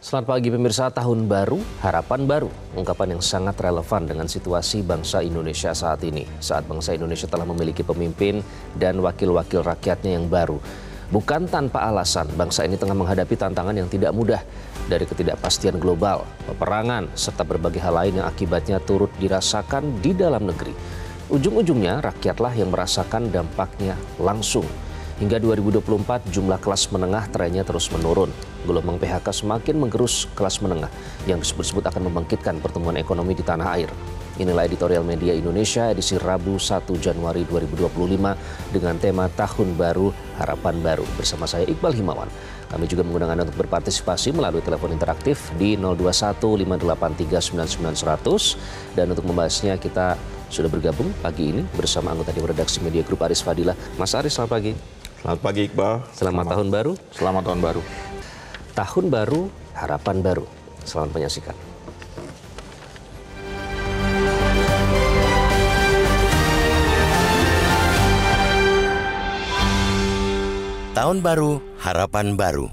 Selamat pagi pemirsa, tahun baru, harapan baru. Ungkapan yang sangat relevan dengan situasi bangsa Indonesia saat ini. Saat bangsa Indonesia telah memiliki pemimpin dan wakil-wakil rakyatnya yang baru. Bukan tanpa alasan, bangsa ini tengah menghadapi tantangan yang tidak mudah. Dari ketidakpastian global, peperangan, serta berbagai hal lain yang akibatnya turut dirasakan di dalam negeri. Ujung-ujungnya rakyatlah yang merasakan dampaknya langsung. Hingga 2024 jumlah kelas menengah trennya terus menurun. Gelombang PHK semakin menggerus kelas menengah yang disebut-sebut akan membangkitkan pertumbuhan ekonomi di tanah air. Inilah editorial Media Indonesia edisi Rabu 1 Januari 2025 dengan tema Tahun Baru, Harapan Baru. Bersama saya Iqbal Himawan. Kami juga mengundang Anda untuk berpartisipasi melalui telepon interaktif di 021-583-99-100. Dan untuk membahasnya kita sudah bergabung pagi ini bersama anggota Dewan Redaksi Media Group Aris Fadilah. Mas Aris, selamat pagi. Selamat pagi Iqbal. Selamat tahun baru. Selamat tahun baru. Tahun baru, harapan baru. Selamat menyaksikan. Tahun baru, harapan baru.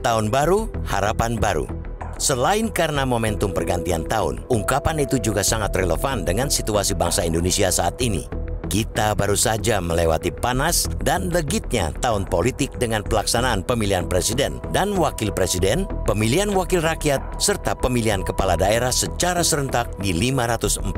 Tahun baru, harapan baru. Selain karena momentum pergantian tahun, ungkapan itu juga sangat relevan dengan situasi bangsa Indonesia saat ini. Kita baru saja melewati panas dan legitnya tahun politik dengan pelaksanaan pemilihan presiden dan wakil presiden, pemilihan wakil rakyat, serta pemilihan kepala daerah secara serentak di 545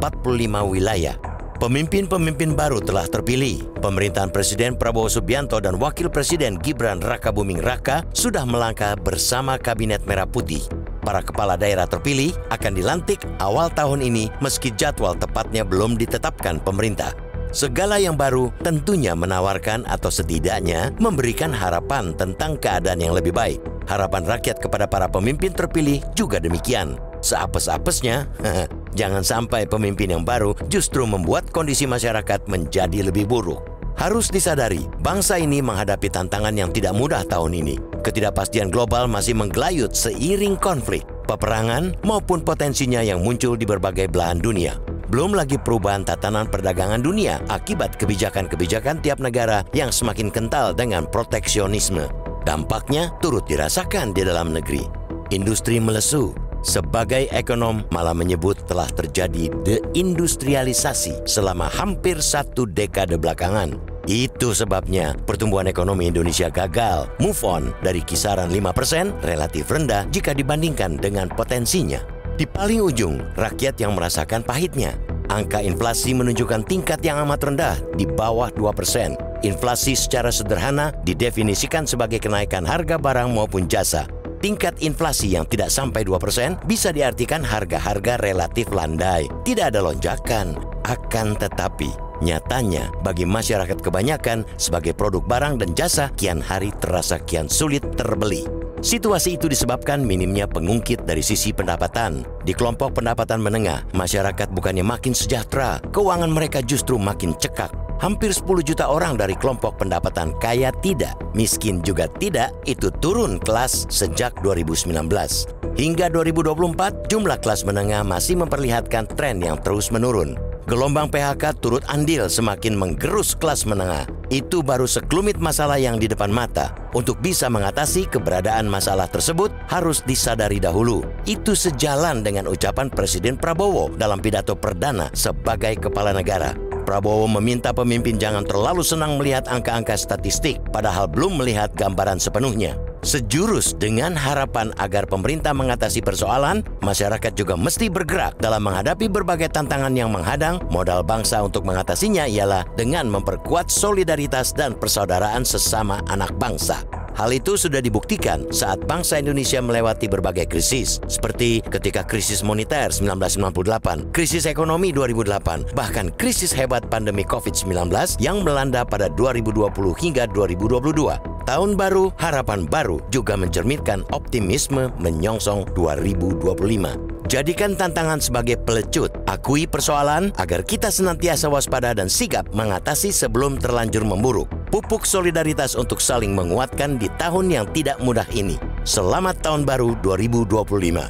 wilayah. Pemimpin-pemimpin baru telah terpilih. Pemerintahan Presiden Prabowo Subianto dan Wakil Presiden Gibran Rakabuming Raka sudah melangkah bersama Kabinet Merah Putih. Para kepala daerah terpilih akan dilantik awal tahun ini meski jadwal tepatnya belum ditetapkan pemerintah. Segala yang baru tentunya menawarkan atau setidaknya memberikan harapan tentang keadaan yang lebih baik. Harapan rakyat kepada para pemimpin terpilih juga demikian. Seapes-apesnya, jangan sampai pemimpin yang baru justru membuat kondisi masyarakat menjadi lebih buruk. Harus disadari, bangsa ini menghadapi tantangan yang tidak mudah tahun ini. Ketidakpastian global masih menggelayut seiring konflik, peperangan maupun potensinya yang muncul di berbagai belahan dunia. Belum lagi perubahan tatanan perdagangan dunia akibat kebijakan-kebijakan tiap negara yang semakin kental dengan proteksionisme. Dampaknya turut dirasakan di dalam negeri. Industri melesu. Sebagai ekonom malah menyebut telah terjadi deindustrialisasi selama hampir 1 dekade belakangan. Itu sebabnya pertumbuhan ekonomi Indonesia gagal move on dari kisaran 5% relatif rendah jika dibandingkan dengan potensinya. Di paling ujung, rakyat yang merasakan pahitnya. Angka inflasi menunjukkan tingkat yang amat rendah di bawah 2%. Inflasi secara sederhana didefinisikan sebagai kenaikan harga barang maupun jasa. Tingkat inflasi yang tidak sampai 2% bisa diartikan harga-harga relatif landai. Tidak ada lonjakan. Akan tetapi, nyatanya bagi masyarakat kebanyakan sebagai produk barang dan jasa kian hari terasa kian sulit terbeli. Situasi itu disebabkan minimnya pengungkit dari sisi pendapatan. Di kelompok pendapatan menengah, masyarakat bukannya makin sejahtera, keuangan mereka justru makin cekak. Hampir 10 juta orang dari kelompok pendapatan kaya tidak, miskin juga tidak, itu turun kelas sejak 2019. Hingga 2024, jumlah kelas menengah masih memperlihatkan tren yang terus menurun. Gelombang PHK turut andil semakin menggerus kelas menengah. Itu baru sekelumit masalah yang di depan mata. Untuk bisa mengatasi keberadaan masalah tersebut harus disadari dahulu. Itu sejalan dengan ucapan Presiden Prabowo dalam pidato perdana sebagai kepala negara. Prabowo meminta pemimpin jangan terlalu senang melihat angka-angka statistik, padahal belum melihat gambaran sepenuhnya. Sejurus dengan harapan agar pemerintah mengatasi persoalan, masyarakat juga mesti bergerak dalam menghadapi berbagai tantangan yang menghadang. Modal bangsa untuk mengatasinya ialah dengan memperkuat solidaritas dan persaudaraan sesama anak bangsa. Hal itu sudah dibuktikan saat bangsa Indonesia melewati berbagai krisis, seperti ketika krisis moneter 1998, krisis ekonomi 2008, bahkan krisis hebat pandemi COVID-19 yang melanda pada 2020 hingga 2022. Tahun baru, harapan baru juga mencerminkan optimisme menyongsong 2025. Jadikan tantangan sebagai pelecut, akui persoalan agar kita senantiasa waspada dan sigap mengatasi sebelum terlanjur memburuk. Pupuk solidaritas untuk saling menguatkan di tahun yang tidak mudah ini. Selamat Tahun Baru 2025.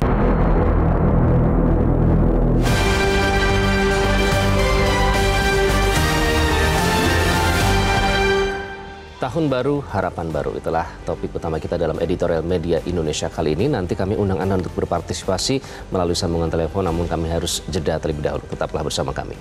Tahun baru, harapan baru. Itulah topik utama kita dalam editorial media Indonesia kali ini. Nanti kami undang Anda untuk berpartisipasi melalui sambungan telepon, namun kami harus jeda terlebih dahulu. Tetaplah bersama kami.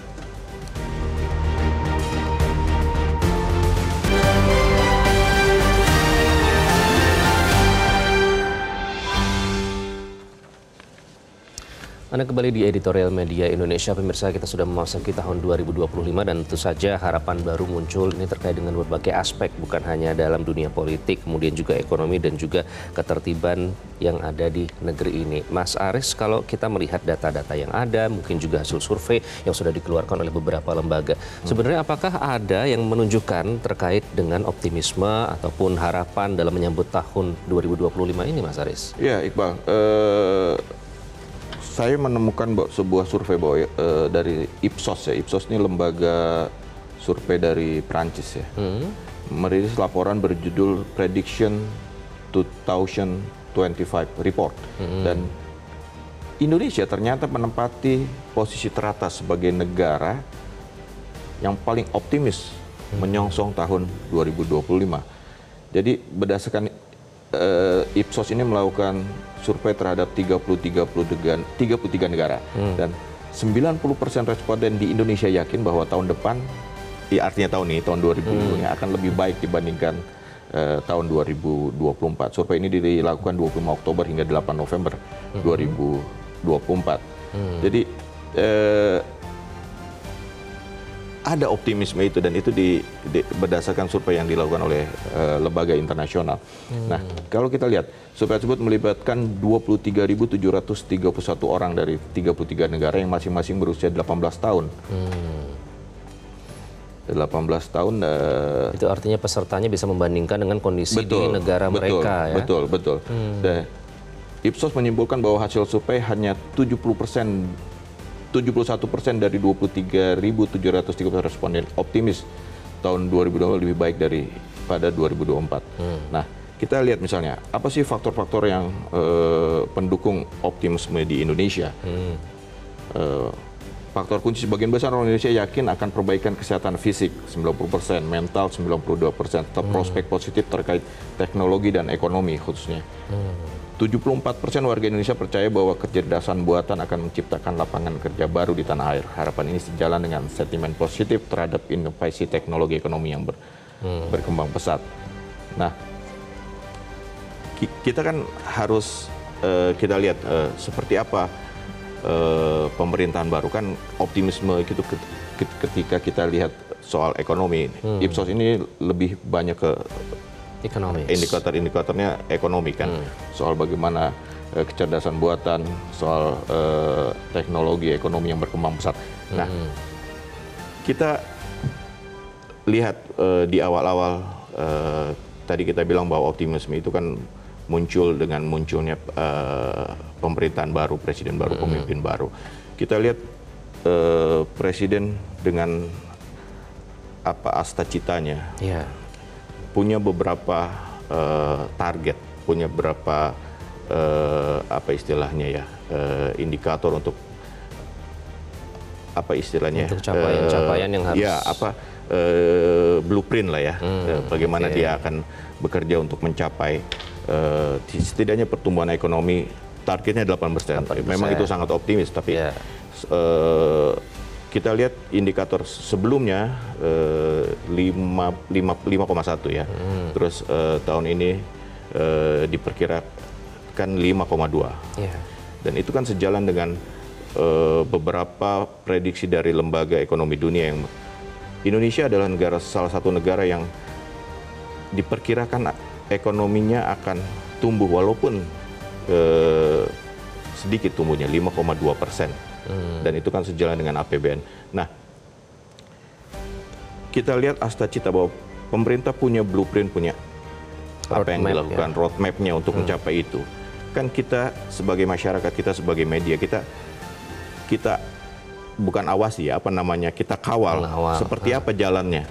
Anda kembali di editorial media Indonesia. Pemirsa, kita sudah memasuki tahun 2025 dan tentu saja harapan baru muncul ini terkait dengan berbagai aspek, bukan hanya dalam dunia politik, kemudian juga ekonomi dan juga ketertiban yang ada di negeri ini. Mas Aris, kalau kita melihat data-data yang ada, mungkin juga hasil survei yang sudah dikeluarkan oleh beberapa lembaga, sebenarnya apakah ada yang menunjukkan terkait dengan optimisme ataupun harapan dalam menyambut tahun 2025 ini, Mas Aris? Ya, Iqbal. Saya menemukan sebuah survei dari Ipsos ya. Ipsos ini lembaga survei dari Prancis ya. Merilis laporan berjudul Prediction 2025 Report. Dan Indonesia ternyata menempati posisi teratas sebagai negara yang paling optimis menyongsong tahun 2025. Jadi berdasarkan Ipsos ini melakukan survei terhadap 33 negara dan 90% responden di Indonesia yakin bahwa tahun depan, ya artinya tahun ini, tahun 2020 akan lebih baik dibandingkan tahun 2024. Survei ini dilakukan 25 Oktober hingga 8 November 2024. Jadi ada optimisme itu, dan itu berdasarkan survei yang dilakukan oleh lembaga internasional. Nah, kalau kita lihat, survei tersebut melibatkan 23.731 orang dari 33 negara yang masing-masing berusia 18 tahun. 18 tahun. Itu artinya pesertanya bisa membandingkan dengan kondisi di negara mereka ya? Betul. Ipsos menyimpulkan bahwa hasil survei hanya 71% dari 23.730 responden optimis tahun 2020 lebih baik daripada 2024. Nah, kita lihat misalnya, apa sih faktor-faktor yang pendukung optimisme di Indonesia? Faktor kunci, sebagian besar orang Indonesia yakin akan perbaikan kesehatan fisik 90%, mental 92%, serta prospek positif terkait teknologi dan ekonomi khususnya. 74% warga Indonesia percaya bahwa kecerdasan buatan akan menciptakan lapangan kerja baru di tanah air. Harapan ini sejalan dengan sentimen positif terhadap inovasi teknologi ekonomi yang berkembang pesat. Nah, kita kan harus kita lihat seperti apa pemerintahan baru. Kan optimisme itu ketika kita lihat soal ekonomi. Ipsos ini lebih banyak ke indikator-indikatornya ekonomi kan, soal bagaimana kecerdasan buatan, soal teknologi ekonomi yang berkembang pesat. Nah, kita lihat di awal-awal tadi kita bilang bahwa optimisme itu kan muncul dengan munculnya pemerintahan baru, presiden baru, pemimpin baru. Kita lihat presiden dengan apa astacitanya. Punya beberapa target, punya beberapa apa istilahnya ya, indikator untuk apa istilahnya, untuk capaian-capaian yang harus blueprint lah ya, bagaimana dia akan bekerja untuk mencapai setidaknya pertumbuhan ekonomi targetnya 8%. Memang itu sangat optimis, tapi kita lihat indikator sebelumnya 5,1 ya. Terus tahun ini diperkirakan 5,2. Dan itu kan sejalan dengan beberapa prediksi dari lembaga ekonomi dunia yang Indonesia adalah salah satu negara yang diperkirakan ekonominya akan tumbuh walaupun sedikit tumbuhnya 5,2%. Dan itu kan sejalan dengan APBN. Nah, kita lihat astacita bahwa pemerintah punya blueprint, punya apa yang dilakukan, roadmap-nya untuk mencapai itu. Kan kita sebagai masyarakat, kita sebagai media, kita bukan awasi ya, apa namanya, kita kawal seperti apa jalannya.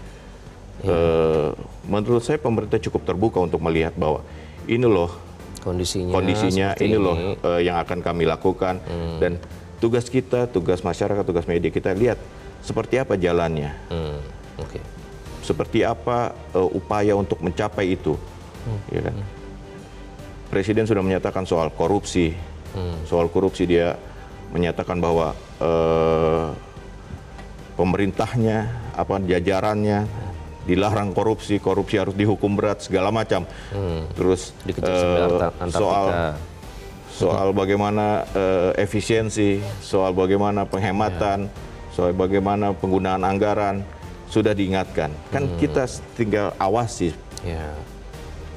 Menurut saya pemerintah cukup terbuka untuk melihat bahwa ini loh kondisinya ini loh yang akan kami lakukan, dan tugas kita, tugas masyarakat, tugas media, kita lihat seperti apa jalannya. seperti apa upaya untuk mencapai itu, ya kan? Presiden sudah menyatakan soal korupsi, dia menyatakan bahwa pemerintahnya, jajarannya dilarang korupsi harus dihukum berat segala macam. Terus soal bagaimana efisiensi, soal bagaimana penghematan, soal bagaimana penggunaan anggaran sudah diingatkan. Kan kita tinggal awasi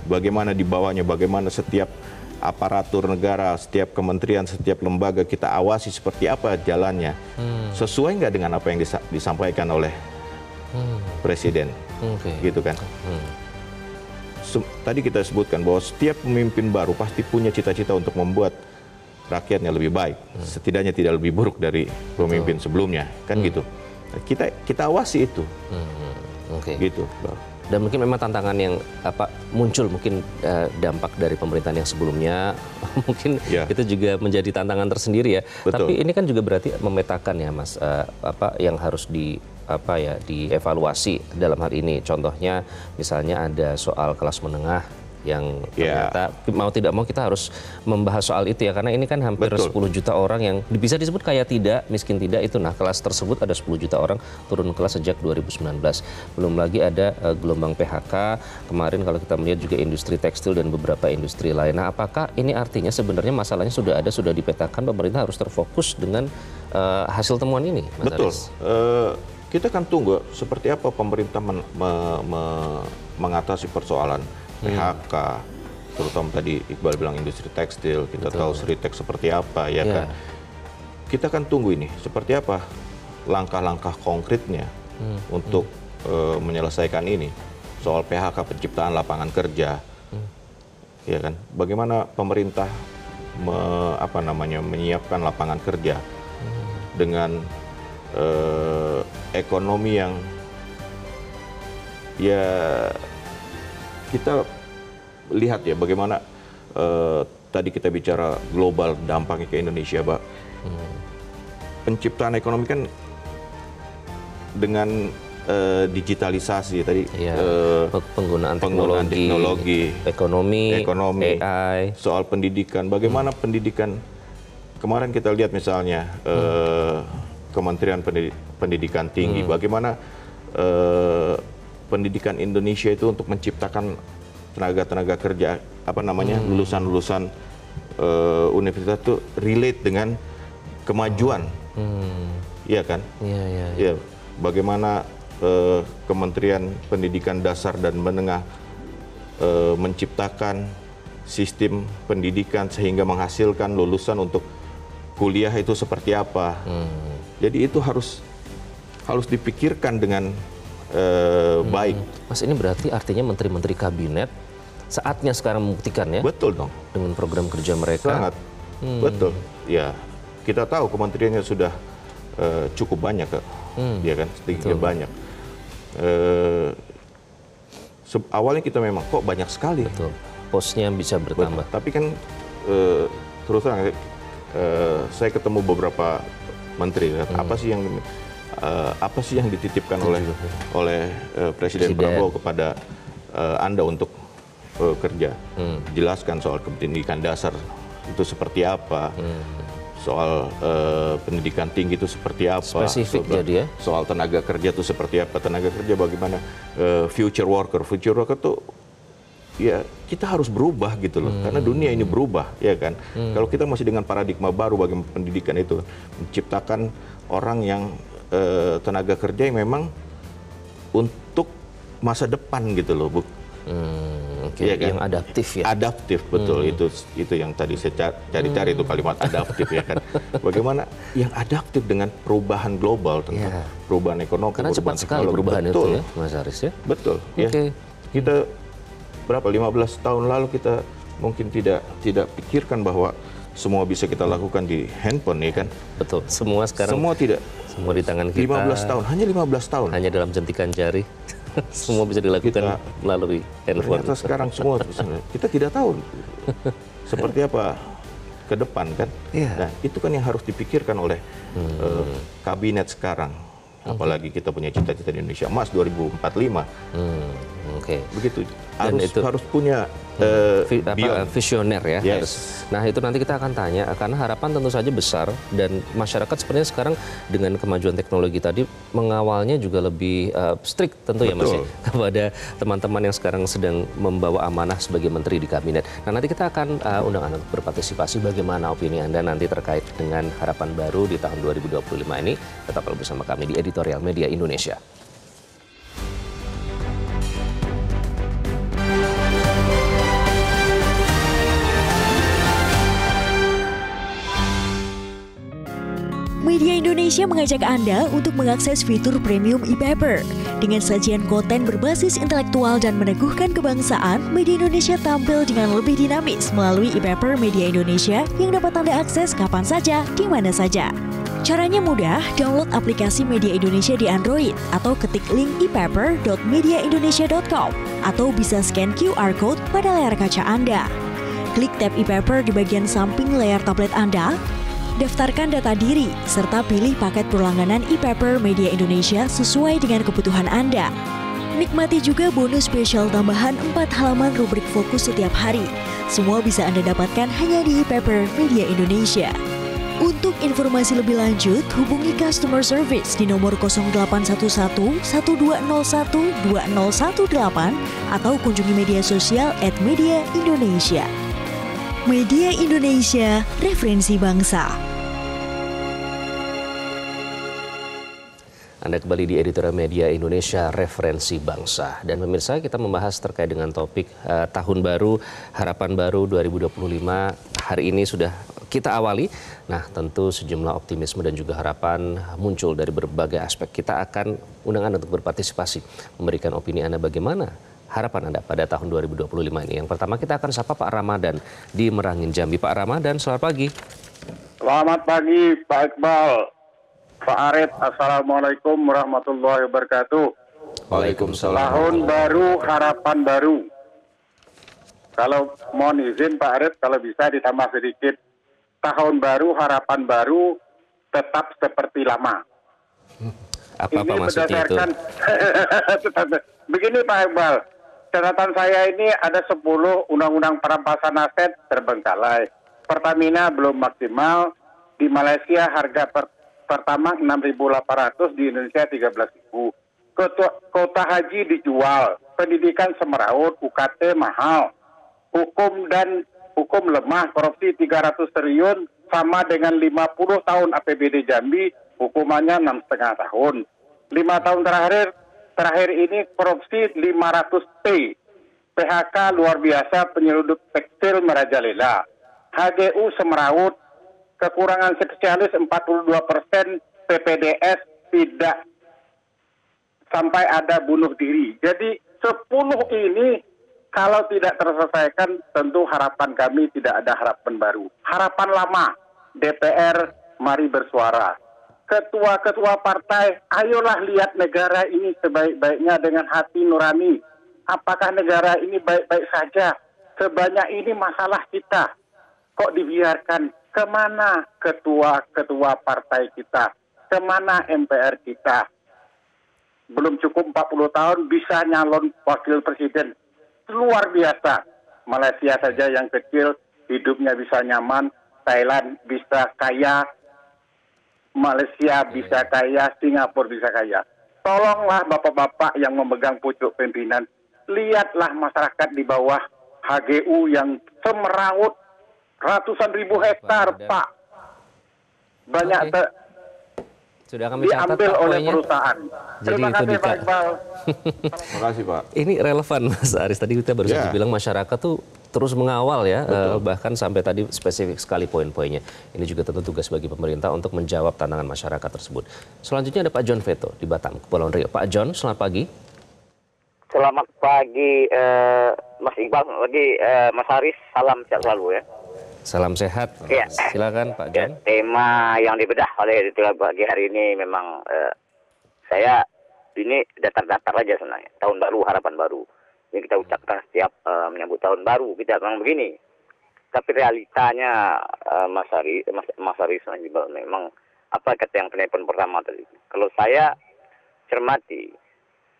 bagaimana dibawanya, bagaimana setiap aparatur negara, setiap kementerian, setiap lembaga kita awasi seperti apa jalannya. Sesuai nggak dengan apa yang disampaikan oleh Presiden, gitu kan. Tadi kita sebutkan bahwa setiap pemimpin baru pasti punya cita-cita untuk membuat rakyatnya lebih baik, setidaknya tidak lebih buruk dari pemimpin sebelumnya, kan gitu. Kita awasi itu, gitu. Dan mungkin memang tantangan yang muncul mungkin dampak dari pemerintahan yang sebelumnya mungkin itu juga menjadi tantangan tersendiri ya. Betul. Tapi ini kan juga berarti memetakan ya Mas yang harus dievaluasi dalam hal ini. Contohnya misalnya ada soal kelas menengah yang ternyata mau tidak mau kita harus membahas soal itu ya, karena ini kan hampir 10 juta orang yang bisa disebut kaya tidak, miskin tidak itu. Nah, kelas tersebut ada 10 juta orang turun kelas sejak 2019. Belum lagi ada gelombang PHK kemarin kalau kita melihat juga industri tekstil dan beberapa industri lain. Nah, apakah ini artinya sebenarnya masalahnya sudah dipetakan, pemerintah harus terfokus dengan hasil temuan ini, Mas Betul. Aris? Kita kan tunggu seperti apa pemerintah mengatasi persoalan PHK, terutama tadi Iqbal bilang industri tekstil, kita tahu Sritek seperti apa, ya kan. Kita kan tunggu ini, seperti apa langkah-langkah konkretnya untuk menyelesaikan ini. Soal PHK, penciptaan lapangan kerja, ya kan. Bagaimana pemerintah menyiapkan lapangan kerja dengan ekonomi yang kita lihat ya bagaimana tadi kita bicara global dampaknya ke Indonesia, Pak. Penciptaan ekonomi kan dengan digitalisasi tadi, penggunaan teknologi, ekonomi, AI, soal pendidikan. Bagaimana pendidikan kemarin kita lihat misalnya Kementerian Pendidikan Tinggi, bagaimana pendidikan Indonesia itu untuk menciptakan tenaga kerja, lulusan-lulusan universitas itu relate dengan kemajuan, iya kan? Iya. Bagaimana Kementerian Pendidikan Dasar dan Menengah menciptakan sistem pendidikan sehingga menghasilkan lulusan untuk kuliah itu seperti apa? Jadi itu harus dipikirkan dengan baik. Mas, ini berarti artinya menteri-menteri kabinet saatnya sekarang membuktikan ya? Betul dong. Dengan program kerja mereka. Sangat. Betul. Ya, kita tahu kementeriannya sudah cukup banyak, ya kan? Sedikit banyak. Awalnya kita memang kok banyak sekali. Betul. Posnya bisa bertambah. Betul. Tapi kan terus terang saya ketemu beberapa menteri. Apa sih yang dititipkan oleh Presiden Prabowo kepada Anda untuk kerja? Jelaskan soal pendidikan dasar itu seperti apa, soal pendidikan tinggi itu seperti apa, spesifik jadi ya. Soal tenaga kerja itu seperti apa, tenaga kerja bagaimana, future worker tuh ya kita harus berubah gitu loh, karena dunia ini berubah, ya kan. Kalau kita masih dengan paradigma baru bagaimana pendidikan itu menciptakan orang yang tenaga kerja yang memang untuk masa depan gitu loh, Bu. Ya kan? Yang adaptif ya. Adaptif, betul. Itu yang tadi saya cari-cari itu kalimat adaptif, ya kan. Bagaimana yang adaptif dengan perubahan global tentang perubahan ekonomi. Karena cepat sekali perubahan itu ya, Mas Aris ya. Betul. Ya. Kita berapa 15 tahun lalu kita mungkin tidak pikirkan bahwa semua bisa kita lakukan di handphone, ya kan. Betul. Semua sekarang. Semua di tangan kita. 15 tahun, hanya 15 tahun. Hanya dalam jentikan jari. Semua bisa dilakukan melalui handphone. Ternyata sekarang semua kita tidak tahu seperti apa ke depan kan. Nah, itu kan yang harus dipikirkan oleh kabinet sekarang. Apalagi kita punya cita-cita di Indonesia Emas 2045. Oke. Begitu. Dan Harus punya visioner ya. Yes. Harus. Nah itu nanti kita akan tanya karena harapan tentu saja besar dan masyarakat sebenarnya sekarang dengan kemajuan teknologi tadi mengawalnya juga lebih strict tentu ya Mas ya, kepada teman-teman yang sekarang sedang membawa amanah sebagai menteri di kabinet. Nah nanti kita akan undang Anda untuk berpartisipasi bagaimana opini Anda nanti terkait dengan harapan baru di tahun 2025 ini. Tetaplah bersama kami di Editorial Media Indonesia. Media Indonesia mengajak Anda untuk mengakses fitur premium e-paper. Dengan sajian konten berbasis intelektual dan meneguhkan kebangsaan, Media Indonesia tampil dengan lebih dinamis melalui e-paper Media Indonesia yang dapat Anda akses kapan saja, di mana saja. Caranya mudah, download aplikasi Media Indonesia di Android atau ketik link e-paper.mediaindonesia.com atau bisa scan QR Code pada layar kaca Anda. Klik tab e-paper di bagian samping layar tablet Anda, daftarkan data diri, serta pilih paket berlangganan e-paper Media Indonesia sesuai dengan kebutuhan Anda. Nikmati juga bonus spesial tambahan 4 halaman rubrik fokus setiap hari. Semua bisa Anda dapatkan hanya di e-paper Media Indonesia. Untuk informasi lebih lanjut, hubungi customer service di nomor 0811 1201 2018 atau kunjungi media sosial @Media Indonesia. Media Indonesia, referensi bangsa. Anda kembali di Editorial Media Indonesia, referensi bangsa. Dan pemirsa, kita membahas terkait dengan topik tahun baru, harapan baru 2025. Hari ini sudah kita awali. Nah, tentu sejumlah optimisme dan juga harapan muncul dari berbagai aspek. Kita akan undang Anda untuk berpartisipasi, memberikan opini Anda bagaimana harapan Anda pada tahun 2025 ini. Yang pertama kita akan sapa Pak Ramadan di Merangin, Jambi. Pak Ramadan, selamat pagi. Selamat pagi, Pak Iqbal. Pak Arif, Assalamualaikum warahmatullahi wabarakatuh. Waalaikumsalam. Tahun baru, harapan baru. Kalau mohon izin Pak Arif, kalau bisa ditambah sedikit. Tahun baru, harapan baru, tetap seperti lama. Apa maksudnya itu? Begini Pak Iqbal, catatan saya ini ada 10 undang-undang perampasan aset terbengkalai. Pertamina belum maksimal, di Malaysia harga pertama 6.800, di Indonesia 13.000. Kota haji dijual, pendidikan semeraut, UKT mahal, hukum lemah, korupsi 300 triliun, sama dengan 50 tahun APBD Jambi, hukumannya 6,5 tahun. 5 tahun terakhir ini korupsi 500 T. PHK luar biasa, penyelundup tekstil merajalela. HGU semeraut, kekurangan spesialis 42%, PPDS tidak sampai ada bunuh diri. Jadi 10 ini kalau tidak terselesaikan, tentu harapan kami tidak ada harapan baru. Harapan lama, DPR mari bersuara. Ketua-ketua partai, ayolah lihat negara ini sebaik-baiknya dengan hati nurani. Apakah negara ini baik-baik saja? Sebanyak ini masalah kita. Kok dibiarkan? Kemana ketua-ketua partai kita? Kemana MPR kita? Belum cukup 40 tahun bisa nyalon wakil presiden. Luar biasa. Malaysia saja yang kecil, hidupnya bisa nyaman. Thailand bisa kaya. Malaysia bisa kaya, Singapura bisa kaya. Tolonglah bapak-bapak yang memegang pucuk pimpinan, lihatlah masyarakat di bawah HGU yang semeraut ratusan ribu hektar, Pak. Banyak sudah kami catat diambil oleh poinnya. Perusahaan. Jadi Terima itu kasih Pak Iqbal. Terima kasih Pak. Ini relevan Mas Aris. Tadi kita baru saja bilang masyarakat tuh terus mengawal ya, bahkan sampai tadi spesifik sekali poin-poinnya. Ini juga tentu tugas bagi pemerintah untuk menjawab tantangan masyarakat tersebut. Selanjutnya ada Pak John Veto di Batam, Kepulauan Riau. Pak John, selamat pagi. Selamat pagi Mas Iqbal, Mas Haris, salam sehat selalu ya. Salam sehat. Ya. Silakan Pak John. Tema yang dibedah oleh Editorial pagi hari ini memang saya ini datar-datar aja sebenarnya. Tahun baru, harapan baru. Ini kita ucapkan setiap menyambut tahun baru. Kita memang begini. Tapi realitanya Mas Haris memang apa kata yang telepon pertama tadi. Kalau saya cermati.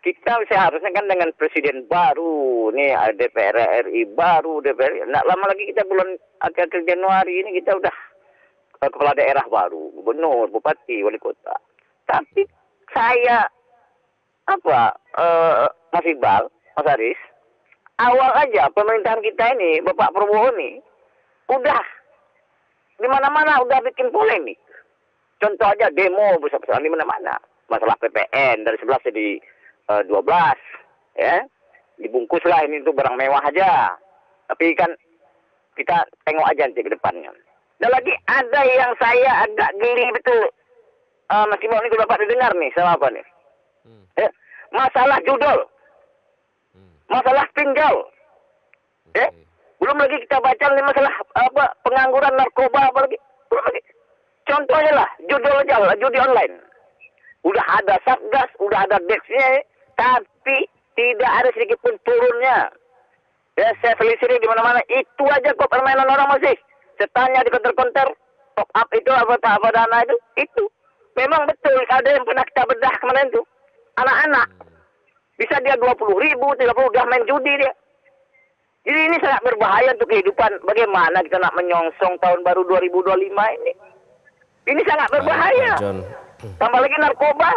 Kita seharusnya kan dengan presiden baru, nih DPR RI baru, DPR. Nggak lama lagi kita bulan akhir Januari ini kita udah kepala daerah baru, gubernur, bupati, wali kota. Tapi saya Mas Iqbal, Mas Aris, awal aja pemerintahan kita ini, Bapak Prabowo ini, udah di mana-mana udah bikin polemik. Contoh aja demo besar-besaran di mana-mana, masalah PPN dari 11 jadi 12, ya, dibungkus lah ini untuk barang mewah aja. Tapi kan kita tengok aja nanti ke depannya. Dan lagi ada yang saya agak geli betul, Mas Iqbal ini Bapak dengar nih sama apa nih? Masalah judul, masalah pinjol, belum lagi kita baca nih masalah pengangguran narkoba apalagi, belum lagi. Contohnya lah judul aja lah, judi online. Udah ada satgas, udah ada deksnya, tapi tidak ada sedikit pun turunnya. Ya, saya selisih di mana-mana. Itu aja kok permainan orang masih. Setanya di konter-konter, top up itu apa dana itu. Memang betul ada yang pernah kita bedah kemarin itu. Anak-anak bisa dia 20.000, 30 udah main judi dia. Jadi ini sangat berbahaya untuk kehidupan. Bagaimana kita nak menyongsong tahun baru 2025 ini? Ini sangat berbahaya. Tambah lagi narkoba.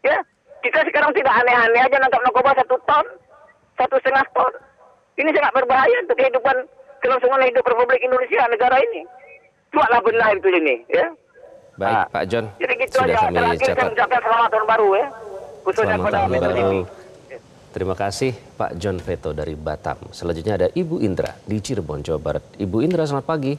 Ya, kita sekarang tidak aneh-aneh aja nangkap narkoba 1 ton, 1,5 ton. Ini sangat berbahaya untuk kehidupan kelangsungan hidup Republik Indonesia, negara ini. Buatlah benar itu ini, ya. Baik, Pak John. Jadi gitu sudah aja. kami Saya catat. mengucapkan selamat tahun baru ya. Khususnya Selamat pada tahun Metro TV. baru. Terima kasih Pak John Veto dari Batam. Selanjutnya ada Ibu Indra di Cirebon, Jawa Barat. Ibu Indra, selamat pagi.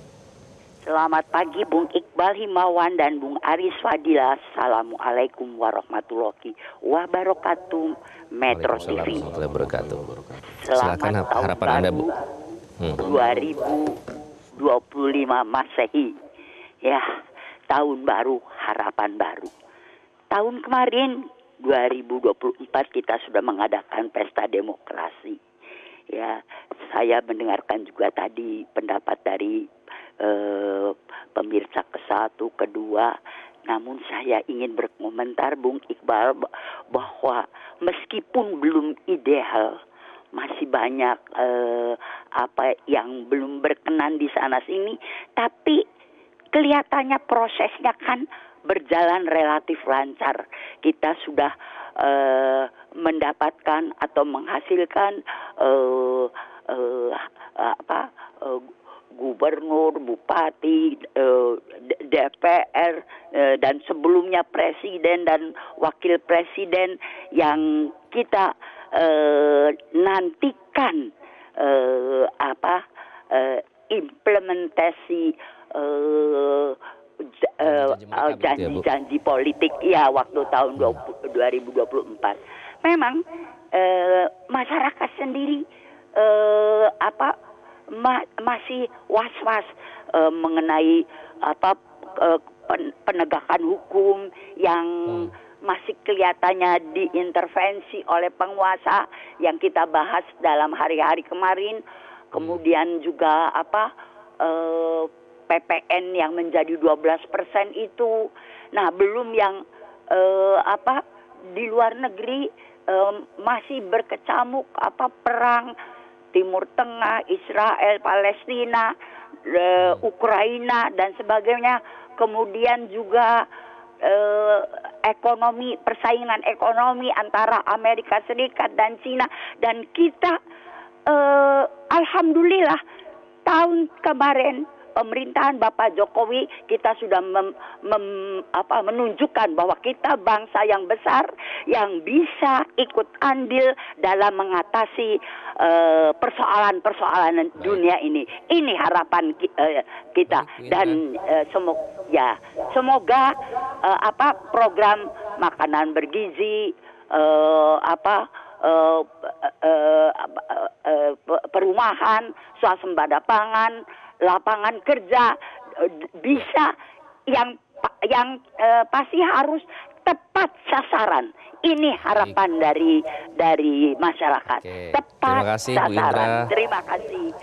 Selamat pagi Bung Iqbal Himawan dan Bung Aris Fadila. Assalamualaikum warahmatullahi wabarakatuh. Metro Waalaikumsalam TV. warahmatullahi wabarakatuh. Selamat Silakan tahun harapan baru Anda, Bu. 2025 Masehi. Ya, tahun baru, harapan baru. Tahun kemarin 2024 kita sudah mengadakan pesta demokrasi. Ya, saya mendengarkan juga tadi pendapat dari pemirsa ke-1, ke-2. Namun saya ingin berkomentar Bung Iqbal bahwa meskipun belum ideal, masih banyak apa yang belum berkenan di sana sini, tapi kelihatannya prosesnya kan berjalan relatif lancar. Kita sudah mendapatkan atau menghasilkan gubernur, bupati, DPR, dan sebelumnya presiden dan wakil presiden yang kita nantikan implementasi janji-janji politik ya waktu tahun 2024. Memang masyarakat sendiri masih was-was mengenai penegakan hukum yang masih kelihatannya diintervensi oleh penguasa yang kita bahas dalam hari-hari kemarin. Kemudian juga PPN yang menjadi 12% itu. Nah, belum yang di luar negeri masih berkecamuk perang Timur Tengah, Israel, Palestina, Ukraina dan sebagainya. Kemudian juga persaingan ekonomi antara Amerika Serikat dan Cina, dan kita alhamdulillah tahun kemarin pemerintahan Bapak Jokowi kita sudah menunjukkan bahwa kita bangsa yang besar yang bisa ikut andil dalam mengatasi persoalan-persoalan dunia ini. Ini harapan kita dan semoga program makanan bergizi, perumahan, swasembada pangan, lapangan kerja bisa yang pasti harus tepat sasaran. Ini harapan dari masyarakat. Oke. Tepat Terima kasih, Bu sasaran. Indra. Terima kasih.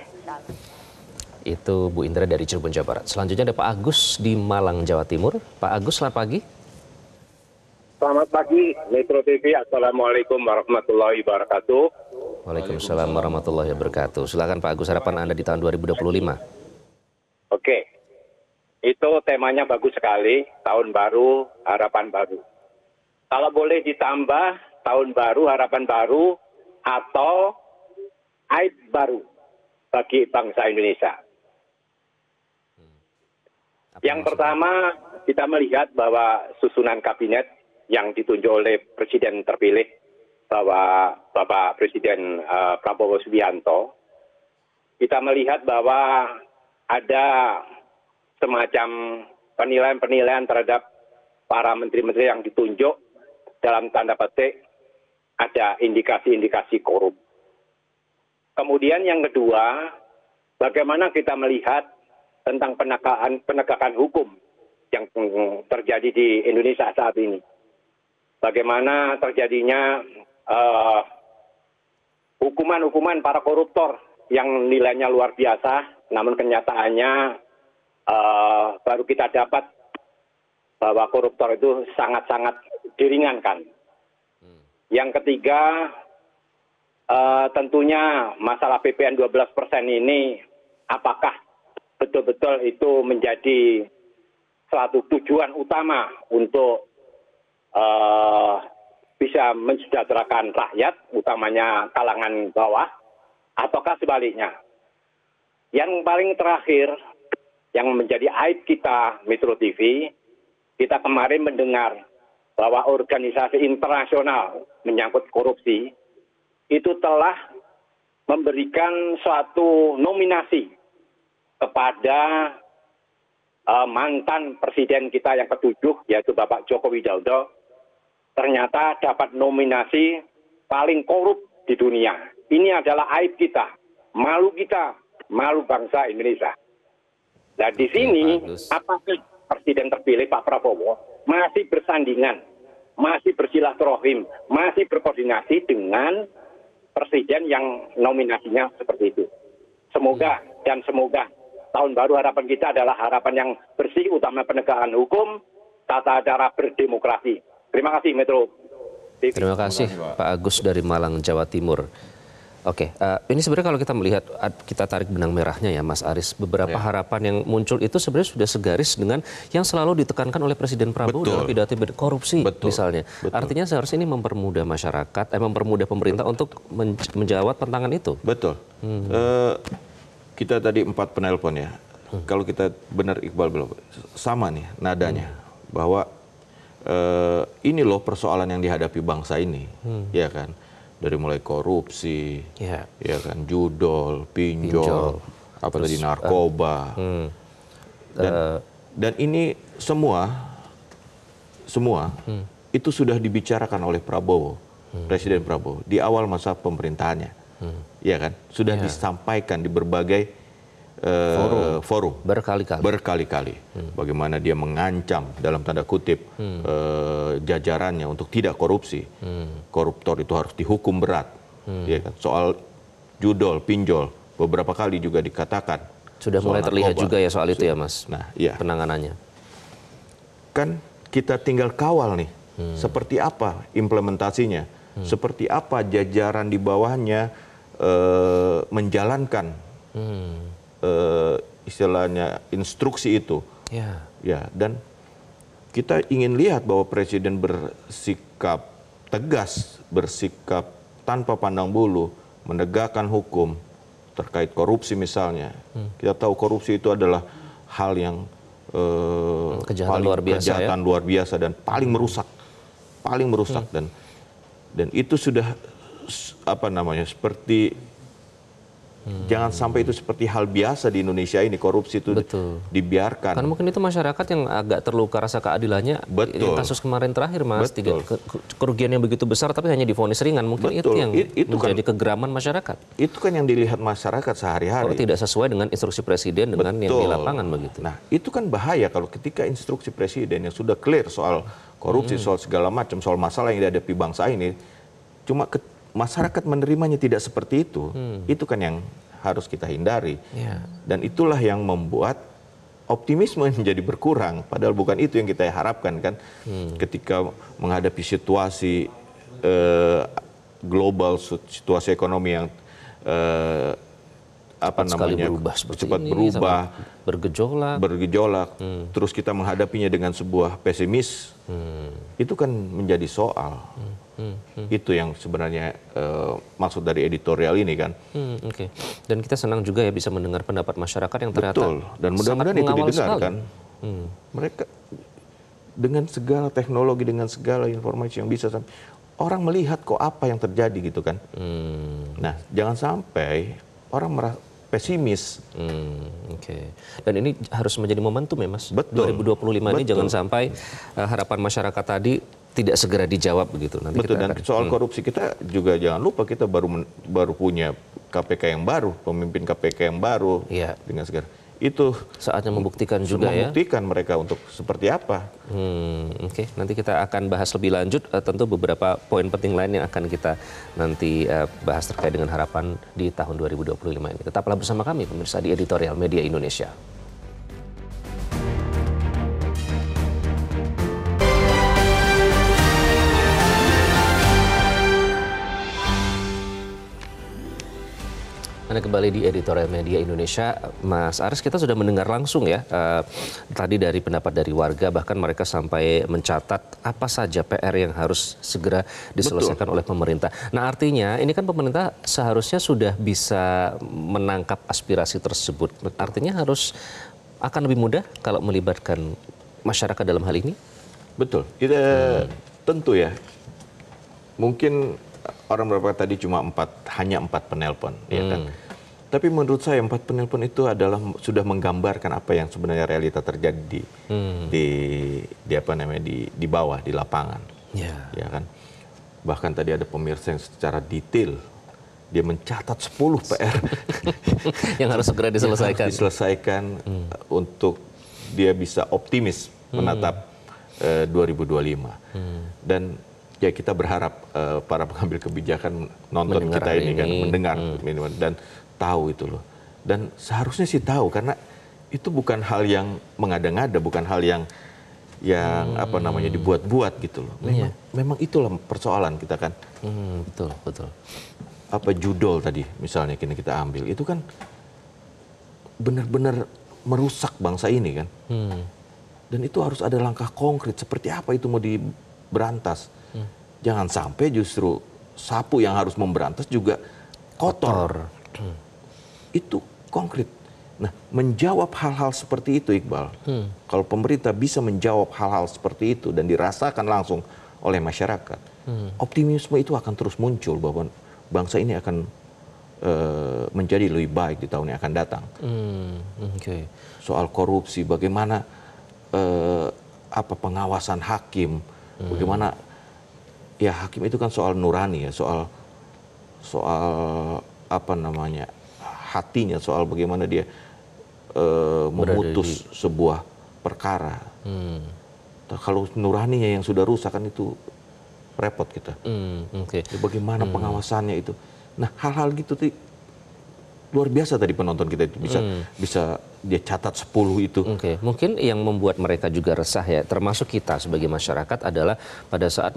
Itu Bu Indra dari Cirebon, Jawa Barat. Selanjutnya ada Pak Agus di Malang, Jawa Timur. Pak Agus, selamat pagi. Selamat pagi, Metro TV. Assalamualaikum warahmatullahi wabarakatuh. Waalaikumsalam warahmatullahi wabarakatuh. Silakan Pak Agus, harapan Anda di tahun 2025. Oke, itu temanya bagus sekali, tahun baru, harapan baru. Kalau boleh ditambah, tahun baru, harapan baru, atau aib baru bagi bangsa Indonesia. Yang pertama, kita melihat bahwa susunan kabinet yang ditunjuk oleh Presiden terpilih, bahwa Bapak Presiden Prabowo Subianto, kita melihat bahwa ada semacam penilaian-penilaian terhadap para menteri-menteri yang ditunjuk, dalam tanda petik ada indikasi-indikasi korup. Kemudian yang kedua, bagaimana kita melihat tentang penegakan hukum yang terjadi di Indonesia saat ini. Bagaimana terjadinya hukuman-hukuman para koruptor yang nilainya luar biasa, namun kenyataannya baru kita dapat bahwa koruptor itu sangat-sangat diringankan. Yang ketiga, tentunya masalah PPN 12% ini, apakah betul-betul itu menjadi suatu tujuan utama untuk bisa mensejahterakan rakyat, utamanya kalangan bawah, ataukah sebaliknya. Yang paling terakhir, yang menjadi aib kita, Metro TV, kita kemarin mendengar bahwa organisasi internasional menyangkut korupsi, itu telah memberikan suatu nominasi kepada mantan presiden kita yang ke-7, yaitu Bapak Joko Widodo, ternyata dapat nominasi paling korup di dunia. Ini adalah aib kita, malu bangsa Indonesia. Nah di sini, apakah Presiden terpilih Pak Prabowo masih bersandingan, masih bersilaturahim, masih berkoordinasi dengan presiden yang nominasinya seperti itu. Semoga tahun baru harapan kita adalah harapan yang bersih, utama penegakan hukum, tata cara berdemokrasi. Terima kasih Metro. Terima kasih Pak Agus dari Malang, Jawa Timur. Oke, ini sebenarnya kalau kita melihat, kita tarik benang merahnya ya Mas Aris, beberapa harapan yang muncul itu sebenarnya sudah segaris dengan yang selalu ditekankan oleh Presiden Prabowo dalam pidato korupsi misalnya. Artinya seharusnya ini mempermudah masyarakat, mempermudah pemerintah untuk menjawab tantangan itu. Betul. Kita tadi 4 penelpon ya. Kalau kita benar Iqbal belum sama nih nadanya, bahwa ini loh persoalan yang dihadapi bangsa ini, ya kan, dari mulai korupsi, ya kan, judol, pinjol, apa tadi, narkoba, dan ini semua itu sudah dibicarakan oleh Prabowo, Presiden Prabowo di awal masa pemerintahannya, ya kan, sudah disampaikan di berbagai forum berkali-kali, bagaimana dia mengancam dalam tanda kutip jajarannya untuk tidak korupsi, koruptor itu harus dihukum berat, ya kan? Soal judol, pinjol, beberapa kali juga dikatakan sudah mulai terlihat juga ya soal itu ya Mas. Nah, iya. Penanganannya. Kan kita tinggal kawal nih, seperti apa implementasinya, seperti apa jajaran di bawahnya menjalankan istilahnya instruksi itu, ya, dan kita ingin lihat bahwa Presiden bersikap tegas, bersikap tanpa pandang bulu, menegakkan hukum terkait korupsi misalnya. Kita tahu korupsi itu adalah hal yang kejahatan luar biasa dan paling merusak, dan itu sudah seperti jangan sampai itu seperti hal biasa di Indonesia ini, korupsi itu dibiarkan. Karena mungkin itu masyarakat yang agak terluka rasa keadilannya. Kasus kemarin terakhir Mas, kerugian yang begitu besar tapi hanya divonis ringan. Mungkin itu yang menjadi kegeraman masyarakat. Itu kan yang dilihat masyarakat sehari-hari. Kalau tidak sesuai dengan instruksi Presiden dengan yang di lapangan begitu. Nah itu kan bahaya kalau ketika instruksi Presiden yang sudah clear soal korupsi, soal segala macam, soal masalah yang dihadapi bangsa ini, cuma masyarakat menerimanya tidak seperti itu kan yang harus kita hindari. Dan itulah yang membuat optimisme menjadi berkurang, padahal bukan itu yang kita harapkan kan. Ketika menghadapi situasi global, situasi ekonomi yang cepat berubah, bergejolak, terus kita menghadapinya dengan sebuah pesimis, itu kan menjadi soal. Itu yang sebenarnya maksud dari editorial ini kan. Oke. Dan kita senang juga ya bisa mendengar pendapat masyarakat yang ternyata betul, dan mudah-mudahan itu didengarkan. Mereka dengan segala teknologi, dengan segala informasi yang bisa, orang melihat kok apa yang terjadi gitu kan. Nah, jangan sampai orang merasa pesimis. Oke. Dan ini harus menjadi momentum ya Mas. Betul. 2025 ini jangan sampai harapan masyarakat tadi tidak segera dijawab begitu. Nanti betul, kita dan soal korupsi kita juga jangan lupa kita baru punya KPK yang baru, pemimpin KPK yang baru dengan segala. Itu saatnya membuktikan juga membuktikan mereka untuk seperti apa. Oke, nanti kita akan bahas lebih lanjut. Tentu beberapa poin penting lain yang akan kita nanti bahas terkait dengan harapan di tahun 2025 ini. Tetaplah bersama kami pemirsa di Editorial Media Indonesia. Anda kembali di Editorial Media Indonesia. Mas Aris, kita sudah mendengar langsung ya tadi dari pendapat dari warga, bahkan mereka sampai mencatat apa saja PR yang harus segera diselesaikan oleh pemerintah. Nah, artinya ini kan pemerintah seharusnya sudah bisa menangkap aspirasi tersebut. Artinya akan lebih mudah kalau melibatkan masyarakat dalam hal ini? Betul. Kita tentu ya. Mungkin orang berapa tadi cuma hanya 4 penelpon, ya kan. Tapi menurut saya 4 penelpon itu adalah sudah menggambarkan apa yang sebenarnya realita terjadi di bawah, di lapangan, ya kan. Bahkan tadi ada pemirsa yang secara detail dia mencatat 10 PR yang harus segera diselesaikan untuk dia bisa optimis menatap 2025 dan ya kita berharap para pengambil kebijakan nonton kita ini kan, mendengar dan tahu itu loh. Dan seharusnya sih tahu karena itu bukan hal yang mengada-ngada, bukan hal yang dibuat-buat gitu loh. Memang itulah persoalan kita kan. Betul. Apa judul tadi misalnya kita ambil itu kan benar-benar merusak bangsa ini kan. Dan itu harus ada langkah konkret seperti apa itu mau diberantas. Jangan sampai justru sapu yang harus memberantas juga kotor. Itu konkret. Nah, menjawab hal-hal seperti itu, Iqbal, kalau pemerintah bisa menjawab hal-hal seperti itu dan dirasakan langsung oleh masyarakat, optimisme itu akan terus muncul bahwa bangsa ini akan menjadi lebih baik di tahun yang akan datang. Soal korupsi, bagaimana pengawasan hakim, bagaimana ya hakim itu kan soal nurani ya, soal hatinya, soal bagaimana dia memutus sebuah perkara. Kalau nuraninya yang sudah rusak kan itu repot kita. Ya, bagaimana pengawasannya itu. Nah, hal-hal gitu luar biasa tadi penonton kita itu bisa dia catat 10 itu. Mungkin yang membuat mereka juga resah ya, termasuk kita sebagai masyarakat adalah pada saat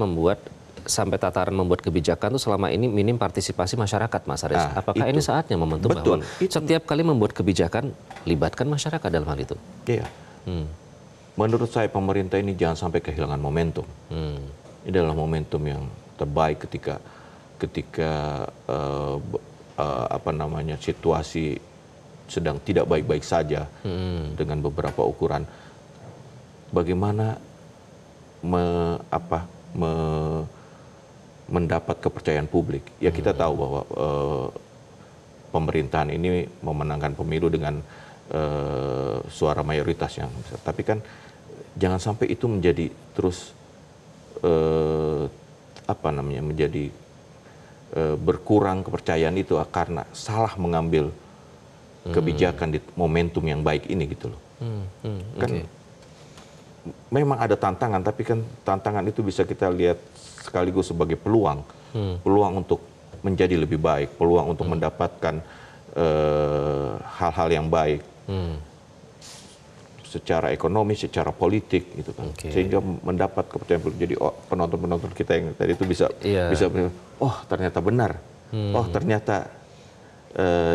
sampai tataran membuat kebijakan itu selama ini minim partisipasi masyarakat, Mas Aris. Apakah ini saatnya momentum bahwa setiap kali membuat kebijakan libatkan masyarakat dalam hal itu? Iya. Menurut saya pemerintah ini jangan sampai kehilangan momentum. Ini adalah momentum yang terbaik ketika situasi sedang tidak baik-baik saja dengan beberapa ukuran. Bagaimana mendapat kepercayaan publik. Ya kita tahu bahwa pemerintahan ini memenangkan pemilu dengan suara mayoritas yang besar. Tapi kan jangan sampai itu menjadi terus menjadi berkurang kepercayaan itu karena salah mengambil kebijakan di momentum yang baik ini gitu loh. Kan memang ada tantangan, tapi kan tantangan itu bisa kita lihat sekaligus sebagai peluang untuk menjadi lebih baik, peluang untuk mendapatkan hal-hal yang baik. secara ekonomi, secara politik gitu kan. Sehingga mendapat kepercayaan publik. Jadi penonton-penonton kita yang tadi itu bisa oh ternyata benar. Oh ternyata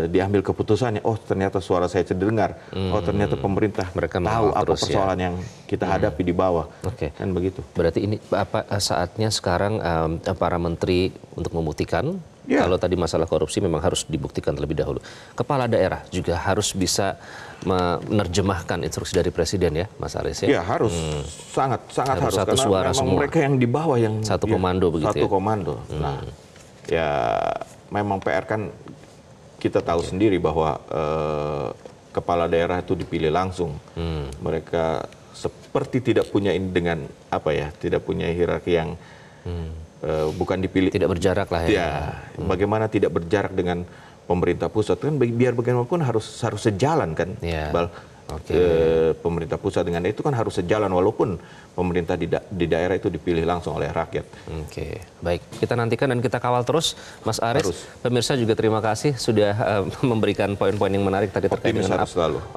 diambil keputusannya. Oh ternyata suara saya terdengar. Oh ternyata pemerintah mereka tahu apa terus, persoalan yang kita hadapi di bawah. Kan begitu. Berarti ini saatnya sekarang para menteri untuk membuktikan. Kalau tadi masalah korupsi memang harus dibuktikan terlebih dahulu. Kepala daerah juga harus bisa menerjemahkan instruksi dari presiden ya, Mas Aris ya? Ya harus, sangat harus. Satu karena suara memang semua. mereka yang di bawah yang satu komando begitu satu komando. Nah, ya memang PR kan kita tahu sendiri bahwa kepala daerah itu dipilih langsung. Mereka seperti tidak punya ini dengan tidak punya hierarki yang bukan dipilih, tidak berjarak lah ya. Bagaimana tidak berjarak dengan pemerintah pusat kan, biar bagaimanapun harus sejalan kan, Bal. Pemerintah pusat dengan itu kan harus sejalan walaupun pemerintah di daerah itu dipilih langsung oleh rakyat. Baik, kita nantikan dan kita kawal terus, Mas Aris. Pemirsa juga terima kasih sudah memberikan poin-poin yang menarik tadi terkait dengan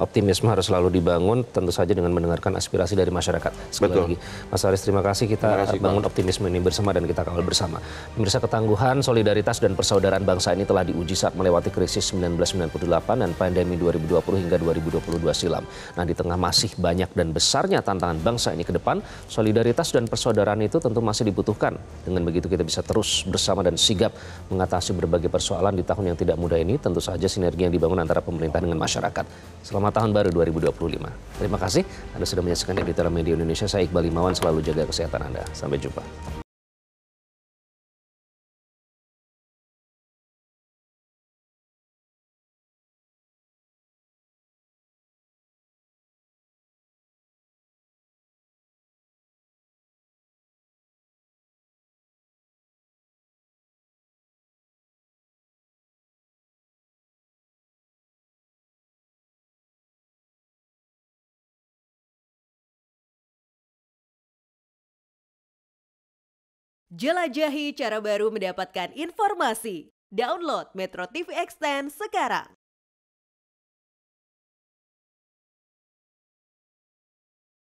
optimisme harus selalu dibangun, tentu saja dengan mendengarkan aspirasi dari masyarakat. Sekali lagi, Mas Aris terima kasih, kita bangun optimisme ini bersama dan kita kawal bersama. Pemirsa, ketangguhan, solidaritas dan persaudaraan bangsa ini telah diuji saat melewati krisis 1998 dan pandemi 2020 hingga 2022 silam. Nah, di tengah masih banyak dan besarnya tantangan bangsa ini ke depan, solidaritas dan persaudaraan itu tentu masih dibutuhkan. Dengan begitu kita bisa terus bersama dan sigap mengatasi berbagai persoalan di tahun yang tidak mudah ini. Tentu saja sinergi yang dibangun antara pemerintah dengan masyarakat. Selamat tahun baru 2025. Terima kasih Anda sudah menyaksikan Editorial Media Indonesia. Saya Iqbal Imawan, selalu jaga kesehatan Anda. Sampai jumpa. Jelajahi cara baru mendapatkan informasi. Download Metro TV Extend sekarang.